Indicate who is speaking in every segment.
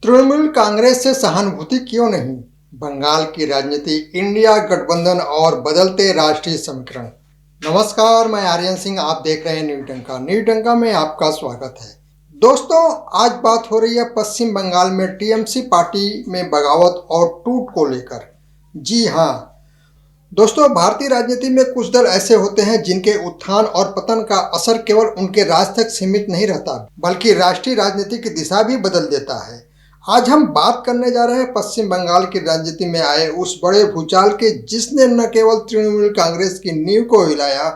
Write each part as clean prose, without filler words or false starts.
Speaker 1: तृणमूल कांग्रेस से सहानुभूति क्यों नहीं? बंगाल की राजनीति, इंडिया गठबंधन और बदलते राष्ट्रीय समीकरण। नमस्कार, मैं आर्यन सिंह। आप देख रहे हैं न्यू डंका में आपका स्वागत है। दोस्तों, आज बात हो रही है पश्चिम बंगाल में टीएमसी पार्टी में बगावत और टूट को लेकर। जी हाँ दोस्तों, भारतीय राजनीति में कुछ दल ऐसे होते हैं जिनके उत्थान और पतन का असर केवल उनके राज तक सीमित नहीं रहता, बल्कि राष्ट्रीय राजनीति की दिशा भी बदल देता है। आज हम बात करने जा रहे हैं पश्चिम बंगाल की राजनीति में आए उस बड़े भूचाल के जिसने न केवल तृणमूल कांग्रेस की नींव को हिलाया,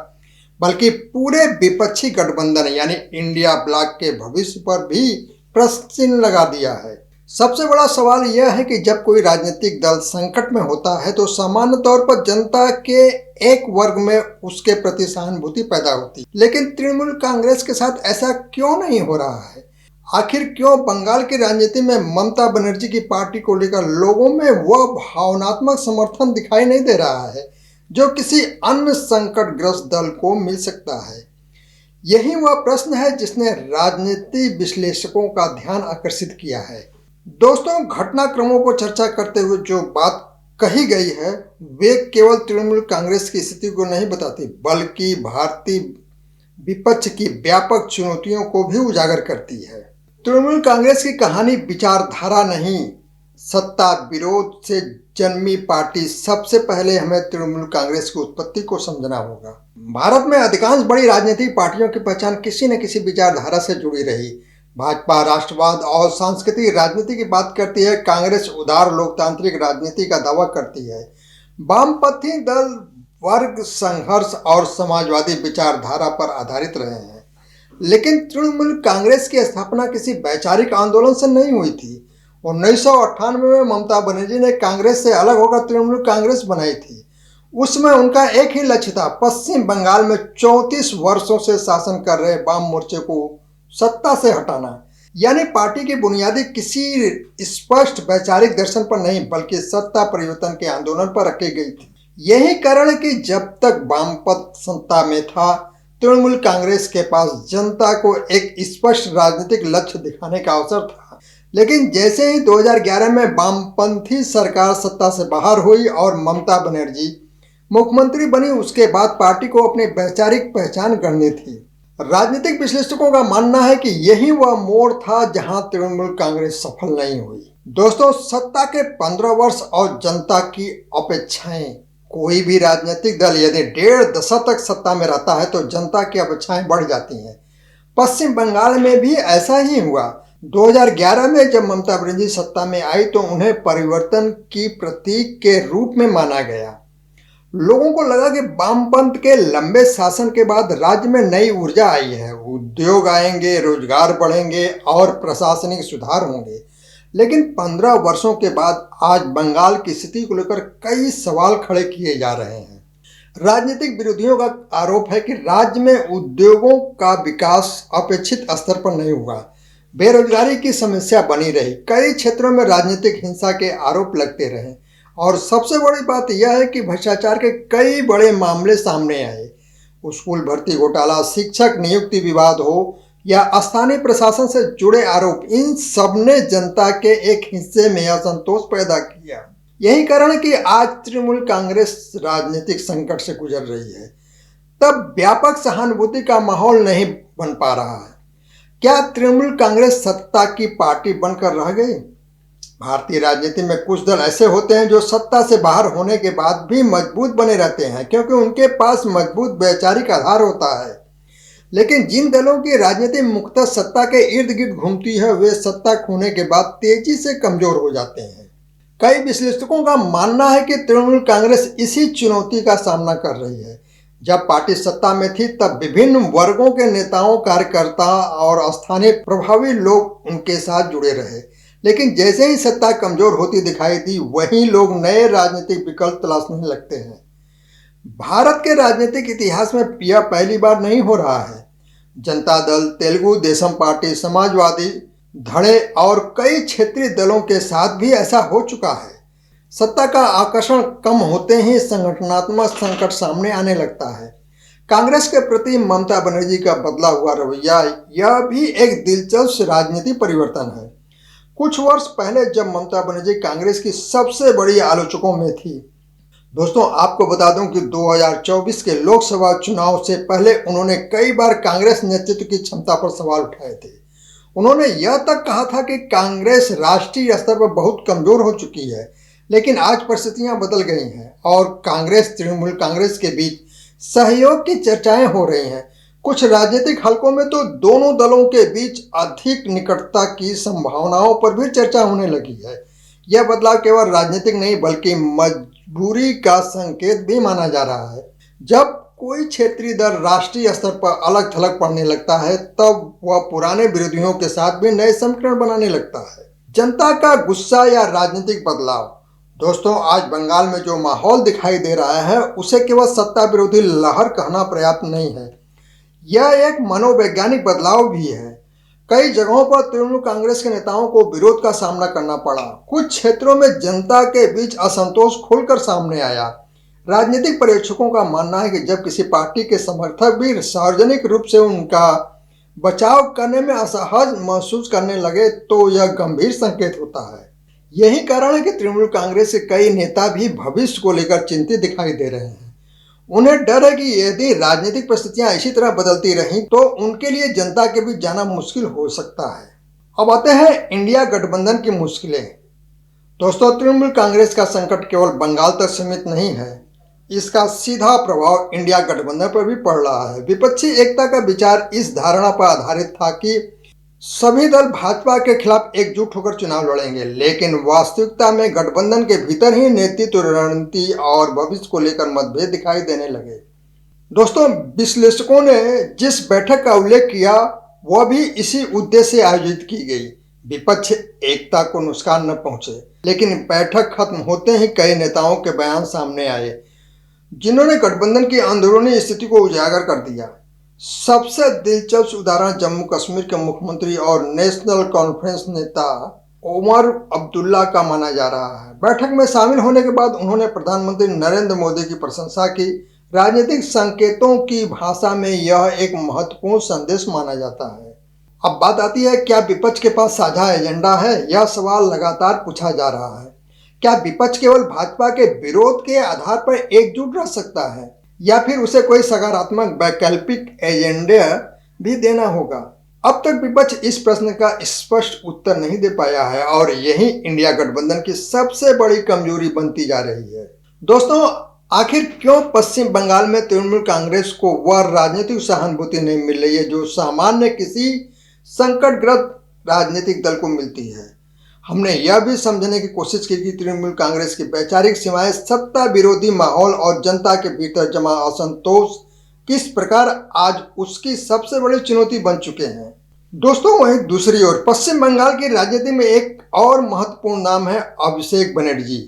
Speaker 1: बल्कि पूरे विपक्षी गठबंधन यानी इंडिया ब्लॉक के भविष्य पर भी प्रश्न चिन्ह लगा दिया है। सबसे बड़ा सवाल यह है कि जब कोई राजनीतिक दल संकट में होता है तो सामान्य तौर पर जनता के एक वर्ग में उसके प्रति सहानुभूति पैदा होती है, लेकिन तृणमूल कांग्रेस के साथ ऐसा क्यों नहीं हो रहा है? आखिर क्यों बंगाल की राजनीति में ममता बनर्जी की पार्टी को लेकर लोगों में वह भावनात्मक समर्थन दिखाई नहीं दे रहा है जो किसी अन्य संकटग्रस्त दल को मिल सकता है? यही वह प्रश्न है जिसने राजनीति विश्लेषकों का ध्यान आकर्षित किया है। दोस्तों, घटनाक्रमों को चर्चा करते हुए जो बात कही गई है वे केवल तृणमूल कांग्रेस की स्थिति को नहीं बताती, बल्कि भारतीय विपक्ष की व्यापक चुनौतियों को भी उजागर करती है। तृणमूल कांग्रेस की कहानी विचारधारा नहीं, सत्ता विरोध से जन्मी पार्टी। सबसे पहले हमें तृणमूल कांग्रेस की उत्पत्ति को समझना होगा। भारत में अधिकांश बड़ी राजनीतिक पार्टियों की पहचान किसी न किसी विचारधारा से जुड़ी रही। भाजपा राष्ट्रवाद और सांस्कृतिक राजनीति की बात करती है, कांग्रेस उदार लोकतांत्रिक राजनीति का दावा करती है। वामपंथी दल वर्ग संघर्ष और समाजवादी विचारधारा पर आधारित रहे हैं। लेकिन तृणमूल कांग्रेस की स्थापना किसी वैचारिक आंदोलन से नहीं हुई थी। 1998 में ममता बनर्जी ने कांग्रेस से अलग होकर तृणमूल कांग्रेस बनाई थी। उसमें उनका एक ही लक्ष्य था, पश्चिम बंगाल में 34 वर्षों से शासन कर रहे वाम मोर्चे को सत्ता से हटाना। यानी पार्टी की बुनियादी किसी स्पष्ट वैचारिक दर्शन पर नहीं, बल्कि सत्ता परिवर्तन के आंदोलन पर रखी गई थी। यही कारण कि जब तक वामपंथ सत्ता में था, तृणमूल कांग्रेस के पास जनता को एक स्पष्ट राजनीतिक लक्ष्य दिखाने का अवसर था। लेकिन जैसे ही 2011 में वामपंथी सरकार सत्ता से बाहर हुई और ममता बनर्जी मुख्यमंत्री बनी, उसके बाद पार्टी को अपनी वैचारिक पहचान गढ़नी थी। राजनीतिक विश्लेषकों का मानना है कि यही वह मोड़ था जहां तृणमूल कांग्रेस सफल नहीं हुई। दोस्तों, सत्ता के 15 वर्ष और जनता की अपेक्षाएं। कोई भी राजनीतिक दल यदि 1.5 दशक तक सत्ता में रहता है तो जनता की अपेक्षाएं बढ़ जाती हैं। पश्चिम बंगाल में भी ऐसा ही हुआ। 2011 में जब ममता बनर्जी सत्ता में आई तो उन्हें परिवर्तन की प्रतीक के रूप में माना गया। लोगों को लगा कि वामपंथ के लंबे शासन के बाद राज्य में नई ऊर्जा आई है, उद्योग आएंगे, रोजगार बढ़ेंगे और प्रशासनिक सुधार होंगे। लेकिन 15 वर्षों के बाद आज बंगाल की स्थिति को लेकर कई सवाल खड़े किए जा रहे हैं। राजनीतिक विरोधियों का आरोप है कि राज्य में उद्योगों का विकास अपेक्षित स्तर पर नहीं हुआ, बेरोजगारी की समस्या बनी रही, कई क्षेत्रों में राजनीतिक हिंसा के आरोप लगते रहे और सबसे बड़ी बात यह है कि भ्रष्टाचार के कई बड़े मामले सामने आए। स्कूल भर्ती घोटाला, शिक्षक नियुक्ति विवाद हो या स्थानीय प्रशासन से जुड़े आरोप, इन सब ने जनता के एक हिस्से में असंतोष पैदा किया। यही कारण है कि आज तृणमूल कांग्रेस राजनीतिक संकट से गुजर रही है। तब व्यापक सहानुभूति का माहौल नहीं बन पा रहा है। क्या तृणमूल कांग्रेस सत्ता की पार्टी बनकर रह गई? भारतीय राजनीति में कुछ दल ऐसे होते हैं जो सत्ता से बाहर होने के बाद भी मजबूत बने रहते हैं, क्योंकि उनके पास मजबूत वैचारिक आधार होता है। लेकिन जिन दलों की राजनीति मुख्यतः सत्ता के इर्द गिर्द घूमती है, वे सत्ता खोने के बाद तेजी से कमजोर हो जाते हैं। कई विश्लेषकों का मानना है कि तृणमूल कांग्रेस इसी चुनौती का सामना कर रही है। जब पार्टी सत्ता में थी तब विभिन्न वर्गों के नेताओं, कार्यकर्ता और स्थानीय प्रभावी लोग उनके साथ जुड़े रहे। लेकिन जैसे ही सत्ता कमजोर होती दिखाई दी, वहीं लोग नए राजनीतिक विकल्प तलाशने लगते हैं। भारत के राजनीतिक इतिहास में यह पहली बार नहीं हो रहा है। जनता दल, तेलुगु देशम पार्टी, समाजवादी धड़े और कई क्षेत्रीय दलों के साथ भी ऐसा हो चुका है। सत्ता का आकर्षण कम होते ही संगठनात्मक संकट सामने आने लगता है। कांग्रेस के प्रति ममता बनर्जी का बदला हुआ रवैया, यह भी एक दिलचस्प राजनीति परिवर्तन है। कुछ वर्ष पहले जब ममता बनर्जी कांग्रेस की सबसे बड़ी आलोचकों में थी। दोस्तों, आपको बता दूं कि 2024 के लोकसभा चुनाव से पहले उन्होंने कई बार कांग्रेस नेतृत्व की क्षमता पर सवाल उठाए थे। उन्होंने यह तक कहा था कि कांग्रेस राष्ट्रीय स्तर पर बहुत कमजोर हो चुकी है, लेकिन आज परिस्थितियां बदल गई हैं और कांग्रेस तृणमूल कांग्रेस के बीच सहयोग की चर्चाएं हो रही हैं। कुछ राजनीतिक हलकों में तो दोनों दलों के बीच अधिक निकटता की संभावनाओं पर भी चर्चा होने लगी है। यह बदलाव केवल राजनीतिक नहीं बल्कि मजबूरी का संकेत भी माना जा रहा है। जब कोई क्षेत्रीय दल राष्ट्रीय स्तर पर अलग थलग पड़ने लगता है, तब वह पुराने विरोधियों के साथ भी नए समीकरण बनाने लगता है। जनता का गुस्सा या राजनीतिक बदलाव। दोस्तों, आज बंगाल में जो माहौल दिखाई दे रहा है उसे केवल सत्ता विरोधी लहर कहना पर्याप्त नहीं है, यह एक मनोवैज्ञानिक बदलाव भी है। कई जगहों पर तृणमूल कांग्रेस के नेताओं को विरोध का सामना करना पड़ा। कुछ क्षेत्रों में जनता के बीच असंतोष खुलकर सामने आया। राजनीतिक पर्यवेक्षकों का मानना है कि जब किसी पार्टी के समर्थक भी सार्वजनिक रूप से उनका बचाव करने में असहज महसूस करने लगे तो यह गंभीर संकेत होता है। यही कारण है कि तृणमूल कांग्रेस के कई नेता भी भविष्य को लेकर चिंतित दिखाई दे रहे हैं। उन्हें डर है कि यदि राजनीतिक परिस्थितियां इसी तरह बदलती रहीं तो उनके लिए जनता के बीच जाना मुश्किल हो सकता है। अब आते हैं इंडिया गठबंधन की मुश्किलें। दोस्तों, तृणमूल कांग्रेस का संकट केवल बंगाल तक सीमित नहीं है, इसका सीधा प्रभाव इंडिया गठबंधन पर भी पड़ रहा है। विपक्षी एकता का विचार इस धारणा पर आधारित था कि सभी दल भाजपा के खिलाफ एकजुट होकर चुनाव लड़ेंगे, लेकिन वास्तविकता में गठबंधन के भीतर ही नेतृत्व, रणनीति और भविष्य को लेकर मतभेद दिखाई देने लगे। दोस्तों, विश्लेषकों ने जिस बैठक का उल्लेख किया वह भी इसी उद्देश्य से आयोजित की गई। विपक्ष एकता को नुकसान न पहुंचे, लेकिन बैठक खत्म होते ही कई नेताओं के बयान सामने आए जिन्होंने गठबंधन की अंदरूनी स्थिति को उजागर कर दिया। सबसे दिलचस्प उदाहरण जम्मू कश्मीर के मुख्यमंत्री और नेशनल कॉन्फ्रेंस नेता ओमर अब्दुल्ला का माना जा रहा है। बैठक में शामिल होने के बाद उन्होंने प्रधानमंत्री नरेंद्र मोदी की प्रशंसा की। राजनीतिक संकेतों की भाषा में यह एक महत्वपूर्ण संदेश माना जाता है। अब बात आती है, क्या विपक्ष के पास साझा एजेंडा है? यह सवाल लगातार पूछा जा रहा है। क्या विपक्ष केवल भाजपा के विरोध के आधार पर एकजुट रह सकता है या फिर उसे कोई सकारात्मक वैकल्पिक एजेंडा भी देना होगा? अब तक विपक्ष इस प्रश्न का स्पष्ट उत्तर नहीं दे पाया है और यही इंडिया गठबंधन की सबसे बड़ी कमजोरी बनती जा रही है। दोस्तों, आखिर क्यों पश्चिम बंगाल में तृणमूल कांग्रेस को वह राजनीतिक सहानुभूति नहीं मिल रही है जो सामान्य किसी संकटग्रस्त राजनीतिक दल को मिलती है? हमने यह भी समझने की कोशिश की कि तृणमूल कांग्रेस की वैचारिक सीमाएं, सत्ता विरोधी माहौल और जनता के भीतर जमा असंतोष किस प्रकार आज उसकी सबसे बड़ी चुनौती बन चुके हैं। दोस्तों, वहीं दूसरी ओर पश्चिम बंगाल की राजनीति में एक और महत्वपूर्ण नाम है अभिषेक बनर्जी।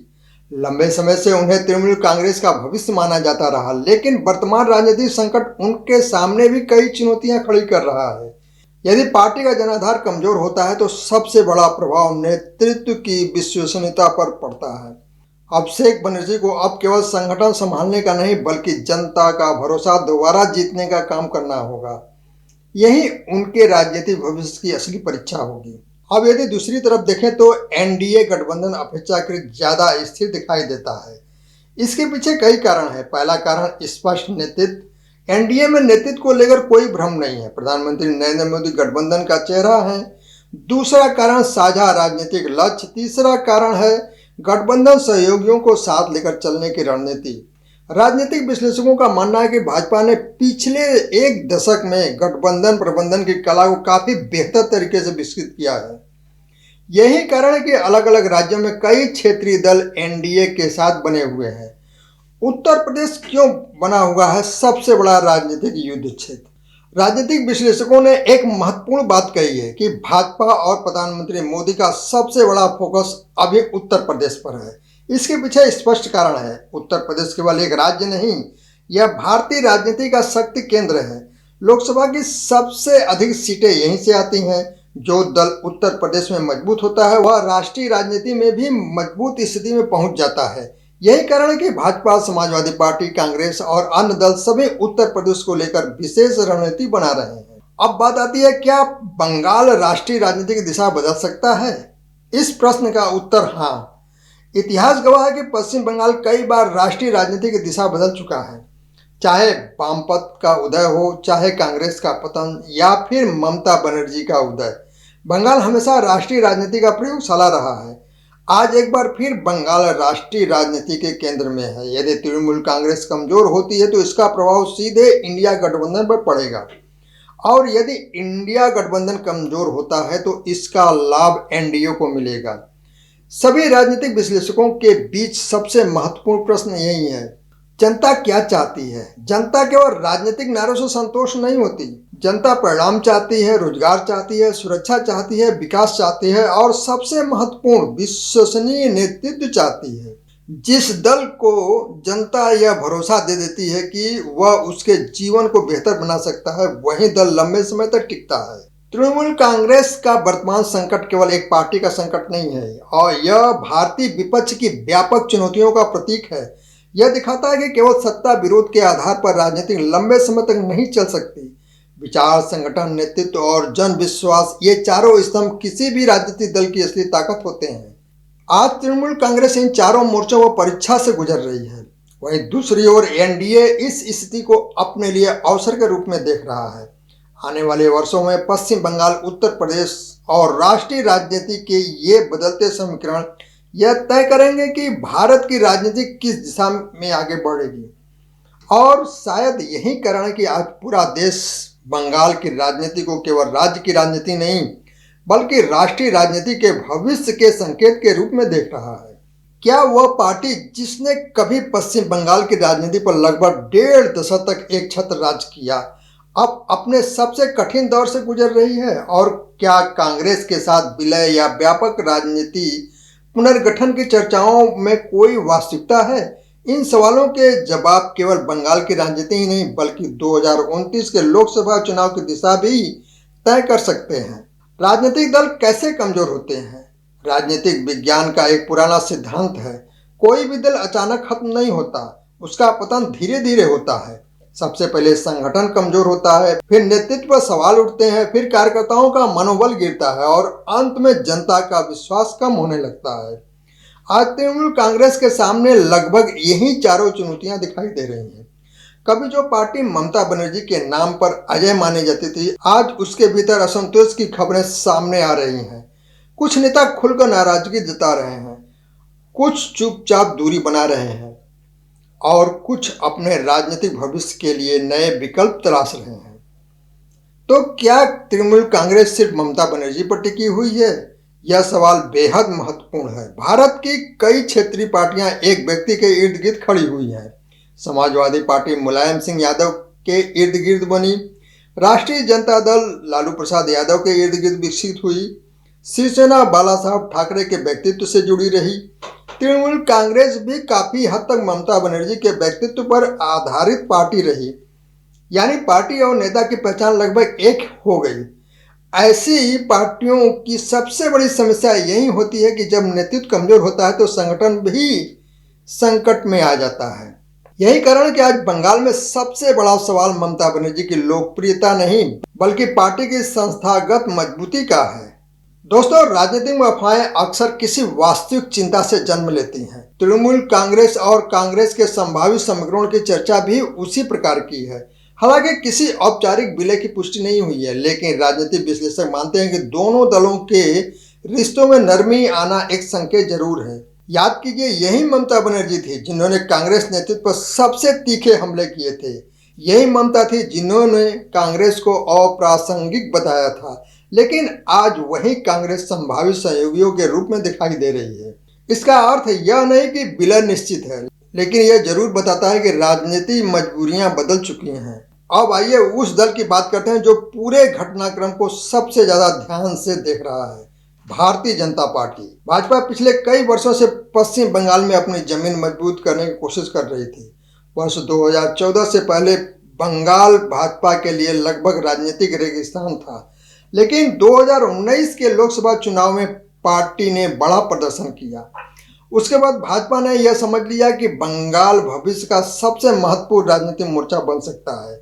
Speaker 1: लंबे समय से उन्हें तृणमूल कांग्रेस का भविष्य माना जाता रहा, लेकिन वर्तमान राजनीतिक संकट उनके सामने भी कई चुनौतियां खड़ी कर रहा है। यदि पार्टी का जनाधार कमजोर होता है तो सबसे बड़ा प्रभाव नेतृत्व की विश्वसनीयता पर पड़ता है। अभिषेक बनर्जी को अब केवल संगठन संभालने का नहीं बल्कि जनता का भरोसा दोबारा जीतने का काम करना होगा। यही उनके राजनीतिक भविष्य की असली परीक्षा होगी। अब यदि दूसरी तरफ देखें तो एनडीए गठबंधन अपेक्षाकृत ज्यादा स्थिर दिखाई देता है। इसके पीछे कई कारण है। पहला कारण स्पष्ट नेतृत्व। एनडीए में नेतृत्व को लेकर कोई भ्रम नहीं है। प्रधानमंत्री नरेंद्र मोदी गठबंधन का चेहरा है। दूसरा कारण साझा राजनीतिक लक्ष्य। तीसरा कारण है गठबंधन सहयोगियों को साथ लेकर चलने की रणनीति। राजनीतिक विश्लेषकों का मानना है कि भाजपा ने पिछले एक दशक में गठबंधन प्रबंधन की कला को काफी बेहतर तरीके से विकसित किया है। यही कारण है कि अलग अलग राज्यों में कई क्षेत्रीय दल एनडीए के साथ बने हुए हैं। उत्तर प्रदेश क्यों बना हुआ है सबसे बड़ा राजनीतिक युद्ध क्षेत्र? राजनीतिक विश्लेषकों ने एक महत्वपूर्ण बात कही है कि भाजपा और प्रधानमंत्री मोदी का सबसे बड़ा फोकस अभी उत्तर प्रदेश पर है। इसके पीछे स्पष्ट कारण है। उत्तर प्रदेश केवल एक राज्य नहीं, यह भारतीय राजनीति का शक्ति केंद्र है। लोकसभा की सबसे अधिक सीटें यहीं से आती हैं। जो दल उत्तर प्रदेश में मजबूत होता है वह राष्ट्रीय राजनीति में भी मजबूत स्थिति में पहुंच जाता है। यही कारण है कि भाजपा, समाजवादी पार्टी, कांग्रेस और अन्य दल सभी उत्तर प्रदेश को लेकर विशेष रणनीति बना रहे हैं। अब बात आती है, क्या बंगाल राष्ट्रीय राजनीति की दिशा बदल सकता है? इस प्रश्न का उत्तर हाँ। इतिहास गवाह है कि पश्चिम बंगाल कई बार राष्ट्रीय राजनीति की दिशा बदल चुका है। चाहे वामपंथ का उदय हो, चाहे कांग्रेस का पतन या फिर ममता बनर्जी का उदय, बंगाल हमेशा राष्ट्रीय राजनीति का प्रयोगशाला रहा है। आज एक बार फिर बंगाल राष्ट्रीय राजनीति के केंद्र में है। यदि तृणमूल कांग्रेस कमजोर होती है तो इसका प्रभाव सीधे इंडिया गठबंधन पर पड़ेगा, और यदि इंडिया गठबंधन कमजोर होता है तो इसका लाभ एनडीए को मिलेगा। सभी राजनीतिक विश्लेषकों के बीच सबसे महत्वपूर्ण प्रश्न यही है, जनता क्या चाहती है। जनता केवल राजनीतिक नारों से संतोष नहीं होती। जनता परिणाम चाहती है, रोजगार चाहती है, सुरक्षा चाहती है, विकास चाहती है और सबसे महत्वपूर्ण विश्वसनीय नेतृत्व चाहती है। जिस दल को जनता यह भरोसा दे देती है कि वह उसके जीवन को बेहतर बना सकता है, वही दल लंबे समय तक टिकता है। तृणमूल कांग्रेस का वर्तमान संकट केवल एक पार्टी का संकट नहीं है, और यह भारतीय विपक्ष की व्यापक चुनौतियों का प्रतीक है। यह दिखाता है कि केवल सत्ता विरोध के आधार पर राजनीति लंबे समय तक नहीं चल सकती। विचार, संगठन, नेतृत्व और जन विश्वास, ये चारों स्तंभ किसी भी राजनीतिक दल की असली ताकत होते हैं। आज तृणमूल कांग्रेस इन चारों मोर्चों पर परीक्षा से गुजर रही है। वहीं दूसरी ओर एनडीए इस स्थिति को अपने लिए अवसर के रूप में देख रहा है। आने वाले वर्षों में पश्चिम बंगाल, उत्तर प्रदेश और राष्ट्रीय राजनीति के ये बदलते समीकरण यह तय करेंगे कि भारत की राजनीति किस दिशा में आगे बढ़ेगी। और शायद यही कारण है कि आज पूरा देश बंगाल की राजनीति को केवल राज्य की राजनीति नहीं, बल्कि राष्ट्रीय राजनीति के भविष्य के संकेत के रूप में देख रहा है। क्या वह पार्टी जिसने कभी पश्चिम बंगाल की राजनीति पर लगभग 1.5 दशक तक एक छत्र राज किया, अब अपने सबसे कठिन दौर से गुजर रही है? और क्या कांग्रेस के साथ विलय या व्यापक राजनीति पुनर्गठन की चर्चाओं में कोई वास्तविकता है? इन सवालों के जवाब केवल बंगाल की राजनीति ही नहीं, बल्कि 2029 के लोकसभा चुनाव की दिशा भी तय कर सकते हैं। राजनीतिक दल कैसे कमजोर होते हैं? राजनीतिक विज्ञान का एक पुराना सिद्धांत है, कोई भी दल अचानक खत्म नहीं होता, उसका पतन धीरे धीरे होता है। सबसे पहले संगठन कमजोर होता है, फिर नेतृत्व पर सवाल उठते हैं, फिर कार्यकर्ताओं का मनोबल गिरता है और अंत में जनता का विश्वास कम होने लगता है। आज तृणमूल कांग्रेस के सामने लगभग यही चारों चुनौतियां दिखाई दे रही हैं। कभी जो पार्टी ममता बनर्जी के नाम पर अजय मानी जाती थी, आज उसके भीतर असंतोष की खबरें सामने आ रही हैं। कुछ नेता खुलकर नाराजगी जता रहे हैं, कुछ चुपचाप दूरी बना रहे हैं और कुछ अपने राजनीतिक भविष्य के लिए नए विकल्प तलाश रहे हैं। तो क्या तृणमूल कांग्रेस सिर्फ ममता बनर्जी पर टिकी हुई है? यह सवाल बेहद महत्वपूर्ण है। भारत की कई क्षेत्रीय पार्टियां एक व्यक्ति के इर्द गिर्द खड़ी हुई हैं। समाजवादी पार्टी मुलायम सिंह यादव के इर्द गिर्द बनी, राष्ट्रीय जनता दल लालू प्रसाद यादव के इर्द गिर्द विकसित हुई, शिवसेना बाला साहब ठाकरे के व्यक्तित्व से जुड़ी रही, तृणमूल कांग्रेस भी काफी हद तक ममता बनर्जी के व्यक्तित्व पर आधारित पार्टी रही, यानी पार्टी और नेता की पहचान लगभग एक हो गई। ऐसी पार्टियों की सबसे बड़ी समस्या यही होती है कि जब नेतृत्व कमजोर होता है तो संगठन भी संकट में आ जाता है। यही कारण है कि आज बंगाल में सबसे बड़ा सवाल ममता बनर्जी की लोकप्रियता नहीं, बल्कि पार्टी की संस्थागत मजबूती का है। दोस्तों, राजनीतिक में अफवाहें अक्सर किसी वास्तविक चिंता से जन्म लेती हैं। तृणमूल कांग्रेस और कांग्रेस के संभावित समीकरण की चर्चा भी उसी प्रकार की है। हालांकि किसी औपचारिक विलय की पुष्टि नहीं हुई है, लेकिन राजनीतिक विश्लेषक मानते हैं कि दोनों दलों के रिश्तों में नरमी आना एक संकेत जरूर है। याद कीजिए, यही ममता बनर्जी थी जिन्होंने कांग्रेस नेतृत्व पर सबसे तीखे हमले किए थे। यही ममता थी जिन्होंने कांग्रेस को अप्रासंगिक बताया था, लेकिन आज वही कांग्रेस संभावित सहयोगियों के रूप में दिखाई दे रही है। इसका अर्थ यह नहीं कि विलय निश्चित है, लेकिन यह जरूर बताता है कि राजनीति मजबूरियां बदल चुकी हैं। अब आइए उस दल की बात करते हैं जो पूरे घटनाक्रम को सबसे ज्यादा ध्यान से देख रहा है, भारतीय जनता पार्टी। भाजपा पिछले कई वर्षों से पश्चिम बंगाल में अपनी जमीन मजबूत करने की कोशिश कर रही थी। वर्ष 2014 से पहले बंगाल भाजपा के लिए लगभग राजनीतिक रेगिस्तान था, लेकिन 2019 के लोकसभा चुनाव में पार्टी ने बड़ा प्रदर्शन किया। उसके बाद भाजपा ने यह समझ लिया कि बंगाल भविष्य का सबसे महत्वपूर्ण राजनीतिक मोर्चा बन सकता है।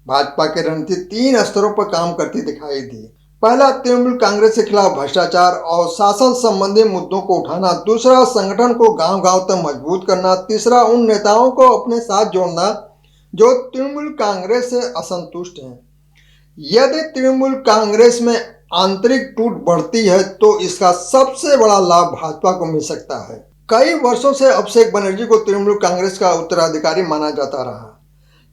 Speaker 1: भाजपा की रणनीति 3 स्तरों पर काम करती दिखाई दी। पहला, तृणमूल कांग्रेस के खिलाफ भ्रष्टाचार और शासन संबंधी मुद्दों को उठाना। दूसरा, संगठन को गांव गांव तक मजबूत करना। तीसरा, उन नेताओं को अपने साथ जोड़ना जो तृणमूल कांग्रेस से असंतुष्ट हैं। यदि तृणमूल कांग्रेस में आंतरिक टूट बढ़ती है तो इसका सबसे बड़ा लाभ भाजपा को मिल सकता है। कई वर्षों से अभिषेक बनर्जी को तृणमूल कांग्रेस का उत्तराधिकारी माना जाता रहा,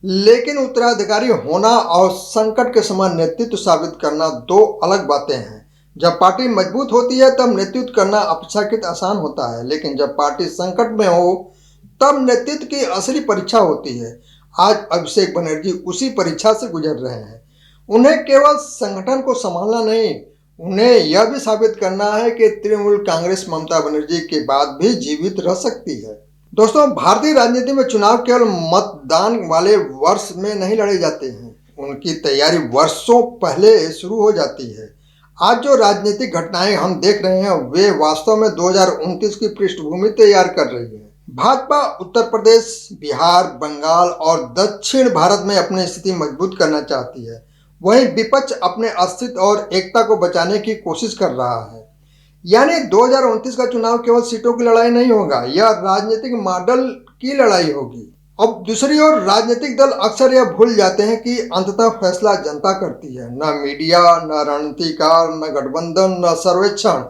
Speaker 1: लेकिन उत्तराधिकारी होना और संकट के समय नेतृत्व साबित करना दो अलग बातें हैं। जब पार्टी मजबूत होती है तब नेतृत्व करना अपेक्षाकृत आसान होता है, लेकिन जब पार्टी संकट में हो तब नेतृत्व की असली परीक्षा होती है। आज अभिषेक बनर्जी उसी परीक्षा से गुजर रहे हैं। उन्हें केवल संगठन को संभालना नहीं, उन्हें यह भी साबित करना है कि तृणमूल कांग्रेस ममता बनर्जी के बाद भी जीवित रह सकती है। दोस्तों, भारतीय राजनीति में चुनाव केवल मतदान वाले वर्ष में नहीं लड़े जाते हैं, उनकी तैयारी वर्षों पहले शुरू हो जाती है। आज जो राजनीतिक घटनाएं हम देख रहे हैं वे वास्तव में 2029 की पृष्ठभूमि तैयार कर रही है। भाजपा उत्तर प्रदेश, बिहार, बंगाल और दक्षिण भारत में अपनी स्थिति मजबूत करना चाहती है, वहीं विपक्ष अपने अस्तित्व और एकता को बचाने की कोशिश कर रहा है। यानी 2029 का चुनाव केवल सीटों की लड़ाई नहीं होगा, यह राजनीतिक मॉडल की लड़ाई होगी। अब दूसरी ओर राजनीतिक दल अक्सर यह भूल जाते हैं कि अंततः फैसला जनता करती है। न मीडिया, न रणनीतिकार, न गठबंधन, न सर्वेक्षण,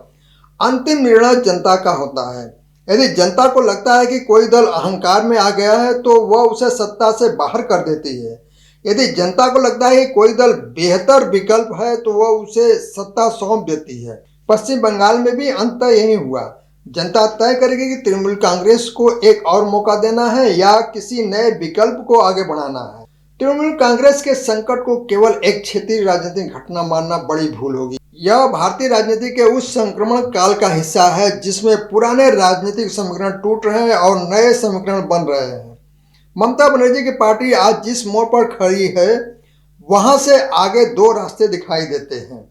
Speaker 1: अंतिम निर्णय जनता का होता है। यदि जनता को लगता है कि कोई दल अहंकार में आ गया है तो वह उसे सत्ता से बाहर कर देती है। यदि जनता को लगता है कि कोई दल बेहतर विकल्प है तो वह उसे सत्ता सौंप देती है। पश्चिम बंगाल में भी अंत यही हुआ। जनता तय करेगी कि तृणमूल कांग्रेस को एक और मौका देना है या किसी नए विकल्प को आगे बढ़ाना है। तृणमूल कांग्रेस के संकट को केवल एक क्षेत्रीय राजनीतिक घटना मानना बड़ी भूल होगी। यह भारतीय राजनीति के उस संक्रमण काल का हिस्सा है जिसमें पुराने राजनीतिक समीकरण टूट रहे हैं और नए समीकरण बन रहे हैं। ममता बनर्जी की पार्टी आज जिस मोड़ पर खड़ी है वहां से आगे दो रास्ते दिखाई देते हैं।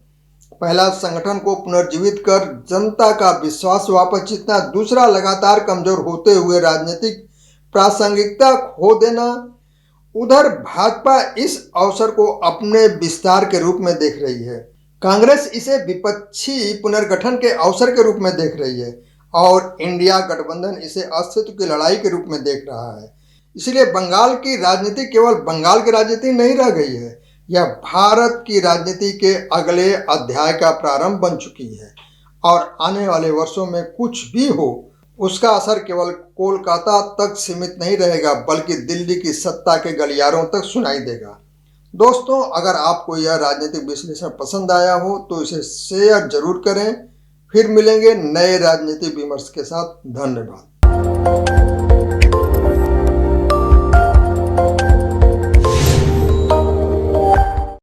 Speaker 1: पहला, संगठन को पुनर्जीवित कर जनता का विश्वास वापस जीतना। दूसरा, लगातार कमजोर होते हुए राजनीतिक प्रासंगिकता खो देना। उधर भाजपा इस अवसर को अपने विस्तार के रूप में देख रही है, कांग्रेस इसे विपक्षी पुनर्गठन के अवसर के रूप में देख रही है और इंडिया गठबंधन इसे अस्तित्व की लड़ाई के रूप में देख रहा है। इसलिए बंगाल की राजनीति केवल बंगाल की राजनीति नहीं रह गई है, यह भारत की राजनीति के अगले अध्याय का प्रारंभ बन चुकी है और आने वाले वर्षों में कुछ भी हो उसका असर केवल कोलकाता तक सीमित नहीं रहेगा बल्कि दिल्ली की सत्ता के गलियारों तक सुनाई देगा। दोस्तों, अगर आपको यह राजनीतिक विश्लेषण पसंद आया हो तो इसे शेयर जरूर करें। फिर मिलेंगे नए राजनीतिक विमर्श के साथ। धन्यवाद।